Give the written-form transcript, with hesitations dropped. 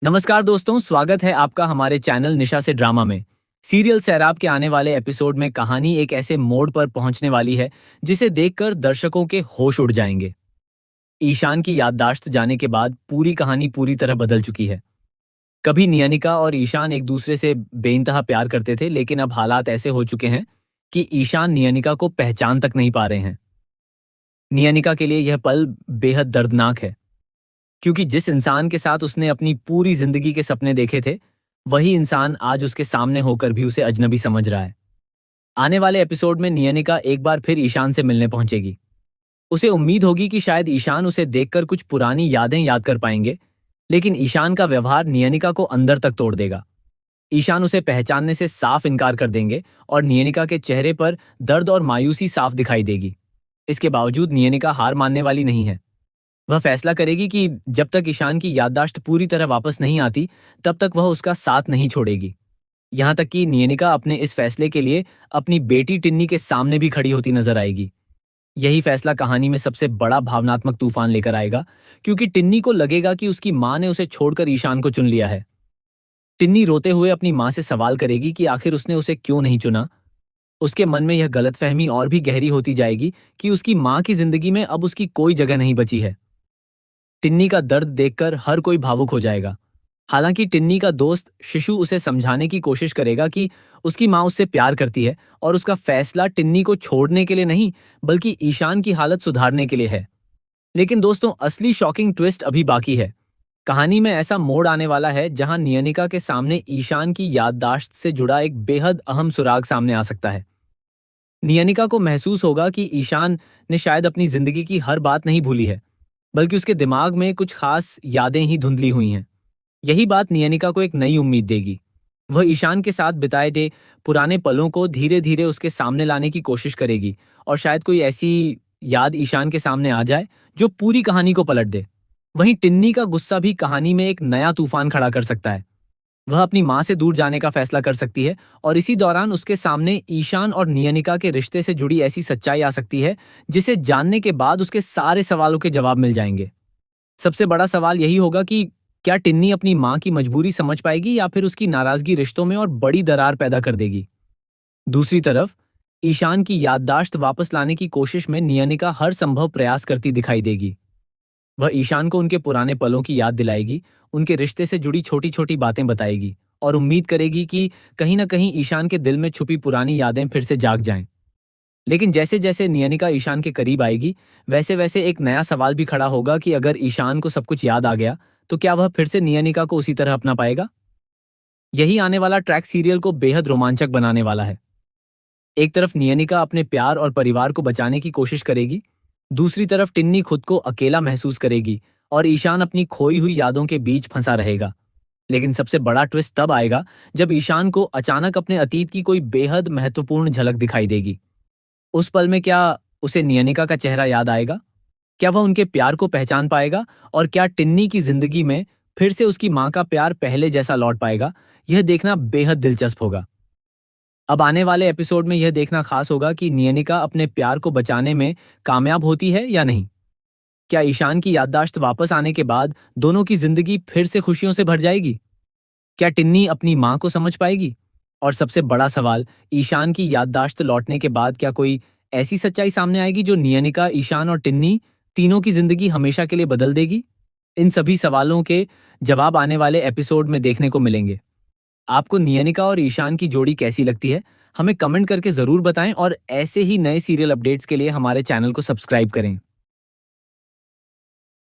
नमस्कार दोस्तों, स्वागत है आपका हमारे चैनल निशा से ड्रामा में। सीरियल सैराब के आने वाले एपिसोड में कहानी एक ऐसे मोड़ पर पहुंचने वाली है जिसे देखकर दर्शकों के होश उड़ जाएंगे। ईशान की याददाश्त जाने के बाद पूरी कहानी पूरी तरह बदल चुकी है। कभी नियनिका और ईशान एक दूसरे से बेइंतहा प्यार करते थे, लेकिन अब हालात ऐसे हो चुके हैं कि ईशान नियनिका को पहचान तक नहीं पा रहे हैं। नियनिका के लिए यह पल बेहद दर्दनाक है, क्योंकि जिस इंसान के साथ उसने अपनी पूरी जिंदगी के सपने देखे थे, वही इंसान आज उसके सामने होकर भी उसे अजनबी समझ रहा है। आने वाले एपिसोड में नियनिका एक बार फिर ईशान से मिलने पहुंचेगी। उसे उम्मीद होगी कि शायद ईशान उसे देखकर कुछ पुरानी यादें याद कर पाएंगे, लेकिन ईशान का व्यवहार नियनिका को अंदर तक तोड़ देगा। ईशान उसे पहचानने से साफ इनकार कर देंगे और नियनिका के चेहरे पर दर्द और मायूसी साफ दिखाई देगी। इसके बावजूद नियनिका हार मानने वाली नहीं है। वह फैसला करेगी कि जब तक ईशान की याददाश्त पूरी तरह वापस नहीं आती, तब तक वह उसका साथ नहीं छोड़ेगी। यहाँ तक कि नियनिका अपने इस फैसले के लिए अपनी बेटी टिन्नी के सामने भी खड़ी होती नजर आएगी। यही फैसला कहानी में सबसे बड़ा भावनात्मक तूफान लेकर आएगा, क्योंकि टिन्नी को लगेगा कि उसकी माँ ने उसे छोड़कर ईशान को चुन लिया है। टिन्नी रोते हुए अपनी माँ से सवाल करेगी कि आखिर उसने उसे क्यों नहीं चुना। उसके मन में यह गलतफहमी और भी गहरी होती जाएगी कि उसकी माँ की जिंदगी में अब उसकी कोई जगह नहीं बची है। टिन्नी का दर्द देखकर हर कोई भावुक हो जाएगा। हालांकि टिन्नी का दोस्त शिशु उसे समझाने की कोशिश करेगा कि उसकी माँ उससे प्यार करती है और उसका फैसला टिन्नी को छोड़ने के लिए नहीं, बल्कि ईशान की हालत सुधारने के लिए है। लेकिन दोस्तों, असली शॉकिंग ट्विस्ट अभी बाकी है। कहानी में ऐसा मोड़ आने वाला है जहां नियनिका के सामने ईशान की याददाश्त से जुड़ा एक बेहद अहम सुराग सामने आ सकता है। नियनिका को महसूस होगा कि ईशान ने शायद अपनी जिंदगी की हर बात नहीं भूली है, बल्कि उसके दिमाग में कुछ खास यादें ही धुंधली हुई हैं। यही बात नियनिका को एक नई उम्मीद देगी। वह ईशान के साथ बिताए गए पुराने पलों को धीरे धीरे उसके सामने लाने की कोशिश करेगी, और शायद कोई ऐसी याद ईशान के सामने आ जाए जो पूरी कहानी को पलट दे। वहीं टिन्नी का गुस्सा भी कहानी में एक नया तूफान खड़ा कर सकता है। वह अपनी माँ से दूर जाने का फैसला कर सकती है, और इसी दौरान उसके सामने ईशान और नियनिका के रिश्ते से जुड़ी ऐसी सच्चाई आ सकती है जिसे जानने के बाद उसके सारे सवालों के जवाब मिल जाएंगे। सबसे बड़ा सवाल यही होगा कि क्या टिन्नी अपनी माँ की मजबूरी समझ पाएगी, या फिर उसकी नाराजगी रिश्तों में और बड़ी दरार पैदा कर देगी। दूसरी तरफ ईशान की याददाश्त वापस लाने की कोशिश में नियनिका हर संभव प्रयास करती दिखाई देगी। वह ईशान को उनके पुराने पलों की याद दिलाएगी, उनके रिश्ते से जुड़ी छोटी छोटी बातें बताएगी, और उम्मीद करेगी कि कहीं न कहीं ईशान के दिल में छुपी पुरानी यादें फिर से जाग जाएं। लेकिन जैसे जैसे नियनिका ईशान के करीब आएगी, वैसे वैसे एक नया सवाल भी खड़ा होगा कि अगर ईशान को सब कुछ याद आ गया, तो क्या वह फिर से नियनिका को उसी तरह अपना पाएगा। यही आने वाला ट्रैक सीरियल को बेहद रोमांचक बनाने वाला है। एक तरफ नियनिका अपने प्यार और परिवार को बचाने की कोशिश करेगी, दूसरी तरफ टिन्नी खुद को अकेला महसूस करेगी, और ईशान अपनी खोई हुई यादों के बीच फंसा रहेगा। लेकिन सबसे बड़ा ट्विस्ट तब आएगा जब ईशान को अचानक अपने अतीत की कोई बेहद महत्वपूर्ण झलक दिखाई देगी। उस पल में क्या उसे नियनिका का चेहरा याद आएगा? क्या वह उनके प्यार को पहचान पाएगा? और क्या टिन्नी की जिंदगी में फिर से उसकी माँ का प्यार पहले जैसा लौट पाएगा? यह देखना बेहद दिलचस्प होगा। अब आने वाले एपिसोड में यह देखना खास होगा कि नियनिका अपने प्यार को बचाने में कामयाब होती है या नहीं। क्या ईशान की याददाश्त वापस आने के बाद दोनों की जिंदगी फिर से खुशियों से भर जाएगी? क्या टिन्नी अपनी माँ को समझ पाएगी? और सबसे बड़ा सवाल, ईशान की याददाश्त लौटने के बाद क्या कोई ऐसी सच्चाई सामने आएगी जो नियनिका, ईशान और टिन्नी तीनों की जिंदगी हमेशा के लिए बदल देगी? इन सभी सवालों के जवाब आने वाले एपिसोड में देखने को मिलेंगे। आपको नियनिका और ईशान की जोड़ी कैसी लगती है? हमें कमेंट करके जरूर बताएं, और ऐसे ही नए सीरियल अपडेट्स के लिए हमारे चैनल को सब्सक्राइब करें।